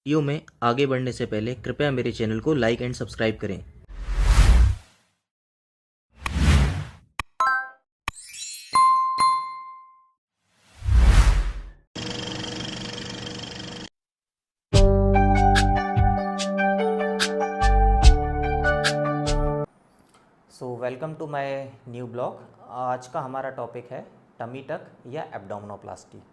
Video में आगे बढ़ने से पहले कृपया मेरे चैनल को लाइक एंड सब्सक्राइब करें। Welcome to my new blog. आज का हमारा टॉपिक है टमी टक या एब्डोमिनोप्लास्टी।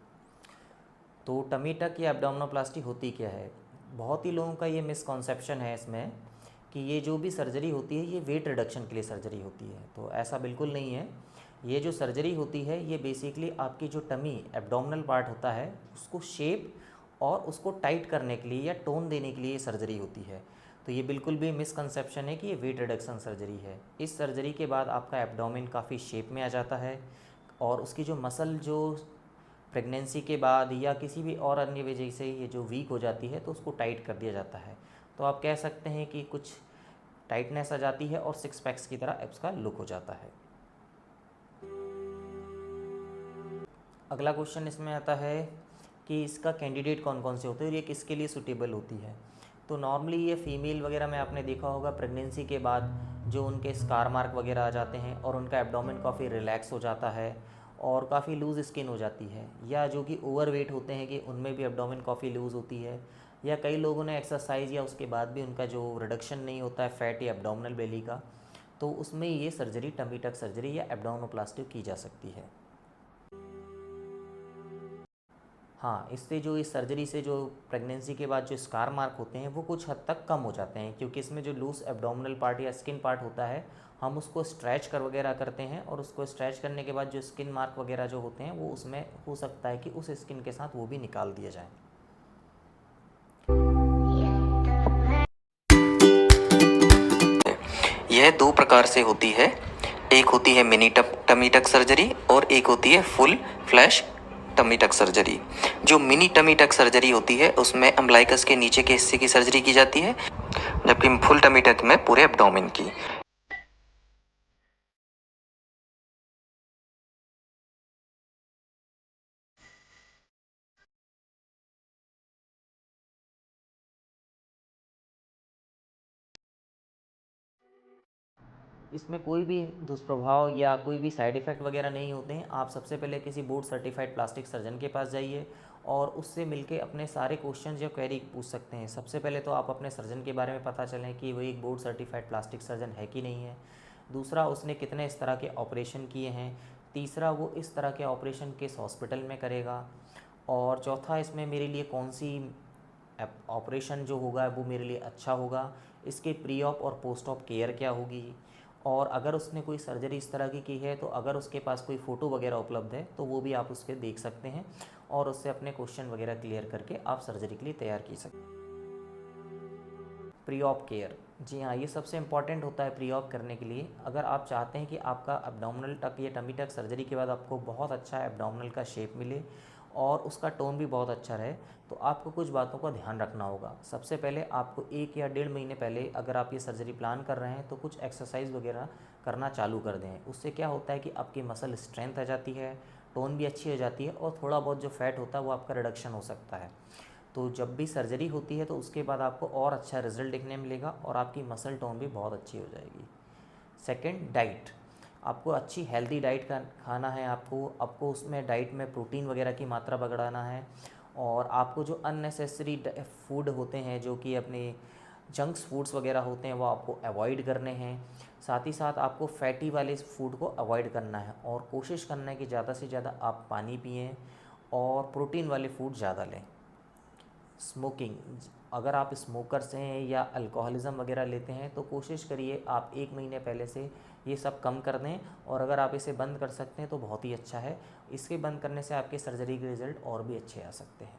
तो टमी टक या एब्डोमिनोप्लास्टी होती क्या है? बहुत ही लोगों का ये मिसकॉन्सेप्शन है इसमें कि ये जो भी सर्जरी होती है ये वेट रिडक्शन के लिए सर्जरी होती है। तो ऐसा बिल्कुल नहीं है। ये जो सर्जरी होती है ये बेसिकली आपकी जो टमी एब्डोमिनल पार्ट होता है उसको शेप और उसको टाइट करने के लिए या टोन देने के लिए ये सर्जरी होती है। तो ये बिल्कुल भी मिसकंसेप्शन है कि ये वेट रिडक्शन सर्जरी है। इस सर्जरी के बाद आपका एब्डोमेन काफ़ी शेप में आ जाता है और उसकी जो मसल जो प्रेगनेंसी के बाद या किसी भी और अन्य वजह से ये जो वीक हो जाती है तो उसको टाइट कर दिया जाता है। तो आप कह सकते हैं कि कुछ टाइटनेस आ जाती है और सिक्स पैक्स की तरह एब्स का लुक हो जाता है। अगला क्वेश्चन इसमें आता है कि इसका कैंडिडेट कौन कौन से होते हैं और ये किसके लिए सूटेबल होती है। तो नॉर्मली ये फीमेल वगैरह में आपने देखा होगा प्रेगनेंसी के बाद जो उनके स्कार मार्क वगैरह आ जाते हैं और उनका एब्डोमेन काफ़ी रिलैक्स हो जाता है और काफ़ी लूज़ स्किन हो जाती है, या जो कि ओवर वेट होते हैं कि उनमें भी एब्डोमेन काफ़ी लूज़ होती है, या कई लोगों ने एक्सरसाइज या उसके बाद भी उनका जो रिडक्शन नहीं होता है फैट या एब्डोमिनल बेली का, तो उसमें ये सर्जरी टमी टक सर्जरी या एब्डोमिनोप्लास्टी की जा सकती है। हाँ, इससे जो इस सर्जरी से जो प्रेगनेंसी के बाद जो स्कार मार्क होते हैं वो कुछ हद तक कम हो जाते हैं, क्योंकि इसमें जो लूज एब्डोमिनल पार्ट या स्किन पार्ट होता है हम उसको स्ट्रेच कर वगैरह करते हैं और उसको स्ट्रेच करने के बाद जो स्किन मार्क वगैरह जो होते हैं वो उसमें हो सकता है कि उस स्किन के साथ वो भी निकाल दिया जाए। यह दो प्रकार से होती है, एक होती है मिनी टमी टक सर्जरी और एक होती है full flash tummy tuck surgery. जो मिनी टमी टक सर्जरी होती है उसमें अम्बलाइकस के नीचे के हिस्से की सर्जरी की जाती है, जबकि फुल टमी टक में पूरे एब्डोमेन की। इसमें कोई भी दुष्प्रभाव या कोई भी साइड इफ़ेक्ट वगैरह नहीं होते हैं। आप सबसे पहले किसी बोर्ड सर्टिफाइड प्लास्टिक सर्जन के पास जाइए और उससे मिलके अपने सारे क्वेश्चन या क्वेरी पूछ सकते हैं। सबसे पहले तो आप अपने सर्जन के बारे में पता चलें कि वो एक बोर्ड सर्टिफाइड प्लास्टिक सर्जन है कि नहीं है। दूसरा, उसने कितने इस तरह के ऑपरेशन किए हैं। तीसरा, वो इस तरह के ऑपरेशन किस हॉस्पिटल में करेगा। और चौथा, इसमें मेरे लिए कौन सी ऑपरेशन जो होगा वो मेरे लिए अच्छा होगा। इसके प्री ऑप और पोस्ट ऑप केयर क्या होगी। और अगर उसने कोई सर्जरी इस तरह की है तो अगर उसके पास कोई फ़ोटो वगैरह उपलब्ध है तो वो भी आप उसके देख सकते हैं और उससे अपने क्वेश्चन वगैरह क्लियर करके आप सर्जरी के लिए तैयार की सकते हैं। प्री ऑप केयर, जी हाँ, ये सबसे इम्पॉर्टेंट होता है प्री ऑप करने के लिए। अगर आप चाहते हैं कि आपका एब्डोमिनल टक या टमी टक सर्जरी के बाद आपको बहुत अच्छा एब्डोमिनल का शेप मिले और उसका टोन भी बहुत अच्छा रहे, तो आपको कुछ बातों का ध्यान रखना होगा। सबसे पहले आपको 1 या 1.5 महीने पहले अगर आप ये सर्जरी प्लान कर रहे हैं तो कुछ एक्सरसाइज वगैरह करना चालू कर दें। उससे क्या होता है कि आपकी मसल स्ट्रेंथ आ जाती है, टोन भी अच्छी हो जाती है और थोड़ा बहुत जो फैट होता है वो आपका रिडक्शन हो सकता है। तो जब भी सर्जरी होती है तो उसके बाद आपको और अच्छा रिजल्ट दिखने मिलेगा और आपकी मसल टोन भी बहुत अच्छी हो जाएगी। Second, diet. आपको अच्छी हेल्दी डाइट का खाना है। आपको उसमें डाइट में प्रोटीन वगैरह की मात्रा बढ़ाना है और आपको जो अननेसेसरी फूड होते हैं जो कि अपने जंक्स फूड्स वगैरह होते हैं वो आपको अवॉइड करने हैं। साथ ही साथ आपको फैटी वाले फूड को अवॉइड करना है और कोशिश करना है कि ज़्यादा से ज़्यादा आप पानी पिएं और प्रोटीन वाले फूड ज़्यादा लें। स्मोकिंग, अगर आप स्मोकर्स हैं या अल्कोहलिज़म वगैरह लेते हैं तो कोशिश करिए आप 1 महीने पहले से ये सब कम कर दें और अगर आप इसे बंद कर सकते हैं तो बहुत ही अच्छा है। इसके बंद करने से आपके सर्जरी के रिज़ल्ट और भी अच्छे आ सकते हैं।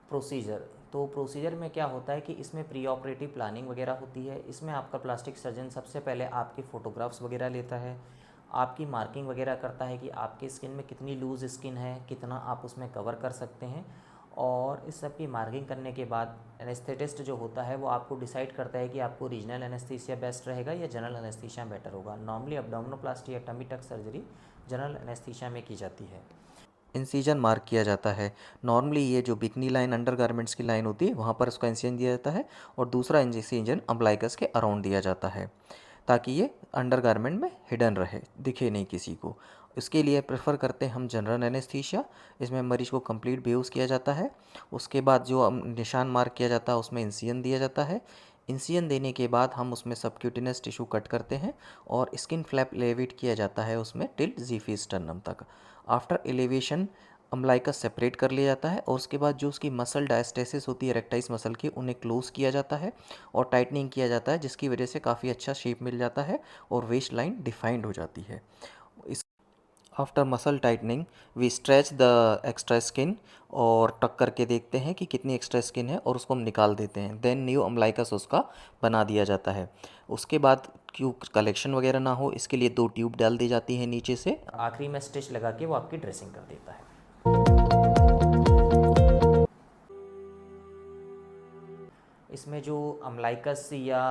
प्रोसीजर, तो प्रोसीजर में क्या होता है कि इसमें प्री ऑपरेटिव प्लानिंग वगैरह होती है। इसमें आपका प्लास्टिक सर्जन सबसे पहले आपके फ़ोटोग्राफ्स वगैरह लेता है, आपकी मार्किंग वगैरह करता है कि आपकी स्किन में कितनी लूज़ स्किन है, कितना आप उसमें कवर कर सकते हैं और इस सब की मार्किंग करने के बाद एनेस्थेटिस्ट जो होता है वो आपको डिसाइड करता है कि आपको रीजनल एनेस्थीसिया बेस्ट रहेगा या जनरल एनेस्थीसिया बेटर होगा। नॉर्मली एब्डोमिनोप्लास्टी या tummy tuck surgery general anaesthesia में की जाती है। इंसिजन मार्क किया जाता है। नॉर्मली ये जो बिकनी लाइन अंडरगारमेंट्स की लाइन होती है वहाँ पर उसका इंसिजन दिया जाता है और दूसरा इंसिजन अम्बलाइकस के अराउंड दिया जाता है ताकि ये अंडरगारमेंट में हिडन रहे, दिखे नहीं किसी को। इसके लिए प्रेफर करते हैं हम जनरल एनेस्थीसिया। इसमें मरीज को कंप्लीट बेहोश किया जाता है। उसके बाद जो निशान मार्क किया जाता है उसमें इंसिजन दिया जाता है। इंसिजन देने के बाद हम उसमें सबक्यूटेनियस टिश्यू कट करते हैं और स्किन फ्लैप एलिवेट किया जाता है उसमें टिल ज़ीफी स्टर्नम तक। आफ्टर एलिवेशन अम्बलाइकस सेपरेट कर लिया जाता है और उसके बाद जो उसकी मसल डायस्टेसिस होती है रेक्टाइस मसल की, उन्हें क्लोज किया जाता है और टाइटनिंग किया जाता है, जिसकी वजह से काफ़ी अच्छा शेप मिल जाता है और वेस्ट लाइन डिफाइंड हो जाती है। इस after muscle tightening we stretch the extra skin और टक करके देखते हैं कि कितनी एक्स्ट्रा स्किन है और उसको हम निकाल देते हैं। देन न्यू अम्बलाइकस उसका बना दिया जाता है। उसके बाद क्यों कलेक्शन वगैरह ना हो इसके लिए 2 ट्यूब डाल दी जाती हैं नीचे से। आखिरी में स्टिच लगा के वो आपकी ड्रेसिंग कर देता है। इसमें जो अम्बलाइकस या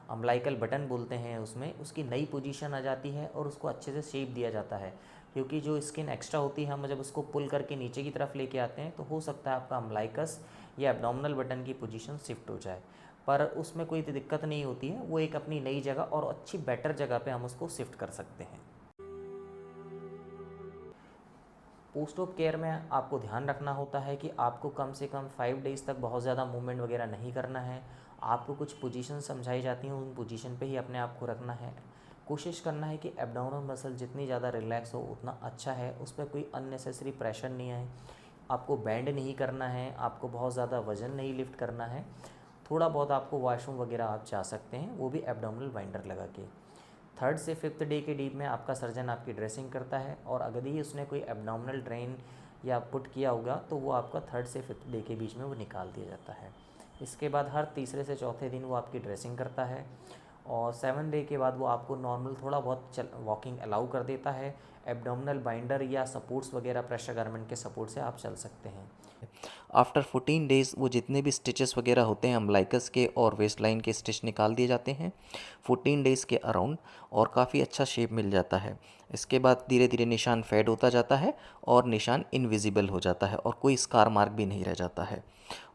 अम्बलाइकल बटन बोलते हैं उसमें उसकी नई पोजीशन आ जाती है और उसको अच्छे से शेप दिया जाता है, क्योंकि जो स्किन एक्स्ट्रा होती है हम जब उसको पुल करके नीचे की तरफ लेके आते हैं तो हो सकता है आपका अम्बलाइकस या एब्डोमिनल बटन की पोजीशन शिफ्ट हो जाए, पर उसमें कोई दिक्कत नहीं होती है। वो एक अपनी नई जगह और अच्छी बेटर जगह पे हम उसको शिफ्ट कर सकते हैं। पोस्ट ऑप केयर में आपको ध्यान रखना होता है कि आपको कम से कम 5 डेज़ तक बहुत ज़्यादा मूवमेंट वगैरह नहीं करना है। आपको कुछ पोजीशन समझाई जाती हैं, उन पोजीशन पे ही अपने आप को रखना है। कोशिश करना है कि एब्डोमिनल मसल जितनी ज़्यादा रिलैक्स हो उतना अच्छा है, उस पर कोई अननेसेसरी प्रेशर नहीं आए। आपको बैंड नहीं करना है, आपको बहुत ज़्यादा वज़न नहीं लिफ्ट करना है। थोड़ा बहुत आपको वॉशरूम वगैरह आप जा सकते हैं, वो भी एब्डोमिनल बाइंडर लगा के। 3rd से 5th डे के डीप में आपका सर्जन आपकी ड्रेसिंग करता है और अगर ही उसने कोई एब्डोमिनल ड्रेन या पुट किया होगा तो वो आपका 3rd से 5th डे के बीच में वो निकाल दिया जाता है। इसके बाद हर तीसरे से चौथे दिन वो आपकी ड्रेसिंग करता है और 7 डे के बाद वो आपको नॉर्मल थोड़ा बहुत वॉकिंग अलाउ कर देता है। एब्डोमिनल बाइंडर या सपोर्ट्स वगैरह प्रेशर गारमेंट के सपोर्ट से आप चल सकते हैं। आफ्टर 14 डेज़ वो जितने भी स्टिचेस वगैरह होते हैं अम्बलाइकस के और वेस्ट लाइन के स्टिच निकाल दिए जाते हैं 14 डेज़ के अराउंड और काफ़ी अच्छा शेप मिल जाता है। इसके बाद धीरे धीरे निशान फेड होता जाता है और निशान इनविजिबल हो जाता है और कोई स्कार मार्क भी नहीं रह जाता है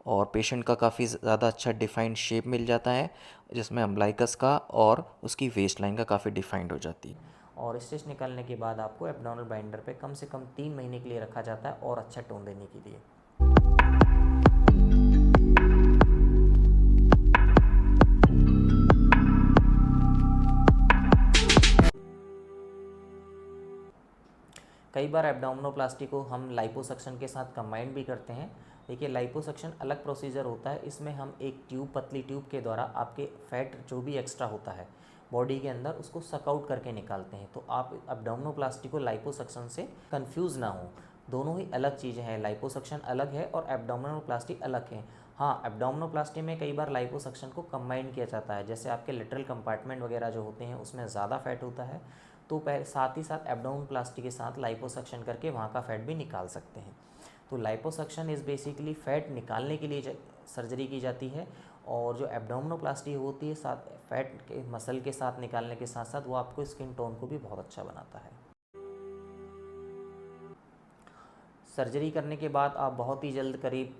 और पेशेंट का काफ़ी ज़्यादा अच्छा डिफाइंड शेप मिल जाता है, जिसमें अम्बलाइकस का और उसकी वेस्ट लाइन का काफ़ी डिफाइंड हो जाती है। और स्टिच निकालने के बाद आपको एब्डोमिनल बाइंडर पे कम से कम 3 महीने के लिए रखा जाता है और अच्छा टोन देने के लिए। कई बार एब्डोमिनोप्लास्टी को हम लाइपोसक्शन के साथ कंबाइंड भी करते हैं। देखिए, लाइपोसक्शन अलग प्रोसीजर होता है। इसमें हम एक ट्यूब, पतली ट्यूब के द्वारा आपके फैट जो भी एक्स्ट्रा होता है बॉडी के अंदर उसको सक आउट करके निकालते हैं। तो आप एब्डोमिनोप्लास्टी को लाइपोसक्शन से कंफ्यूज ना हो, दोनों ही अलग चीज़ें हैं। लाइपोसक्शन अलग है और एब्डोमिनोप्लास्टी अलग है। हाँ, एब्डोमिनोप्लास्टी में कई बार लाइपोसक्शन को कंबाइन किया जाता है, जैसे आपके लेटरल कंपार्टमेंट वगैरह जो होते हैं उसमें ज़्यादा फैट होता है तो साथ ही साथ एब्डोमिनोप्लास्टी के साथ लाइपोसक्शन करके वहाँ का फैट भी निकाल सकते हैं। तो लाइपोसक्शन इज़ बेसिकली फैट निकालने के लिए सर्जरी की जाती है और जो एब्डोमिनोप्लास्टी होती है साथ फैट के मसल के साथ निकालने के साथ साथ वो आपको स्किन टोन को भी बहुत अच्छा बनाता है। सर्जरी करने के बाद आप बहुत ही जल्द करीब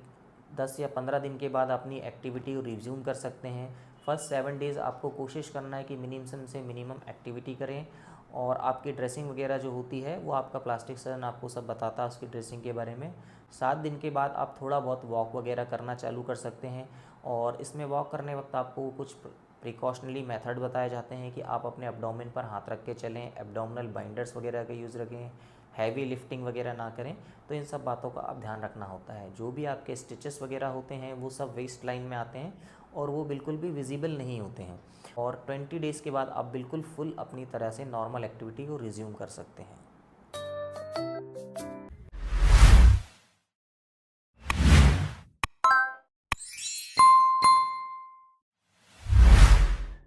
10 या 15 दिन के बाद अपनी एक्टिविटी रिज्यूम कर सकते हैं। फर्स्ट 7 डेज़ आपको कोशिश करना है कि मिनिमम से मिनिमम एक्टिविटी करें और आपकी ड्रेसिंग वगैरह जो होती है वो आपका प्लास्टिक सर्जन आपको सब बताता है उसकी ड्रेसिंग के बारे में। 7 दिन के बाद आप थोड़ा बहुत वॉक वगैरह करना चालू कर सकते हैं और इसमें वॉक करने वक्त आपको कुछ प्रिकॉशनरी मेथड बताए जाते हैं कि आप अपने एब्डोमेन पर हाथ रख के चलें, एब्डोमिनल बाइंडर्स वगैरह का यूज़ रखें, हैवी लिफ्टिंग वगैरह ना करें। तो इन सब बातों का आप ध्यान रखना होता है। जो भी आपके स्टिचेस वगैरह होते हैं वो सब वेस्ट लाइन में आते हैं और वो बिल्कुल भी विजिबल नहीं होते हैं और 20 डेज़ के बाद आप बिल्कुल फुल अपनी तरह से नॉर्मल एक्टिविटी को रिज्यूम कर सकते हैं।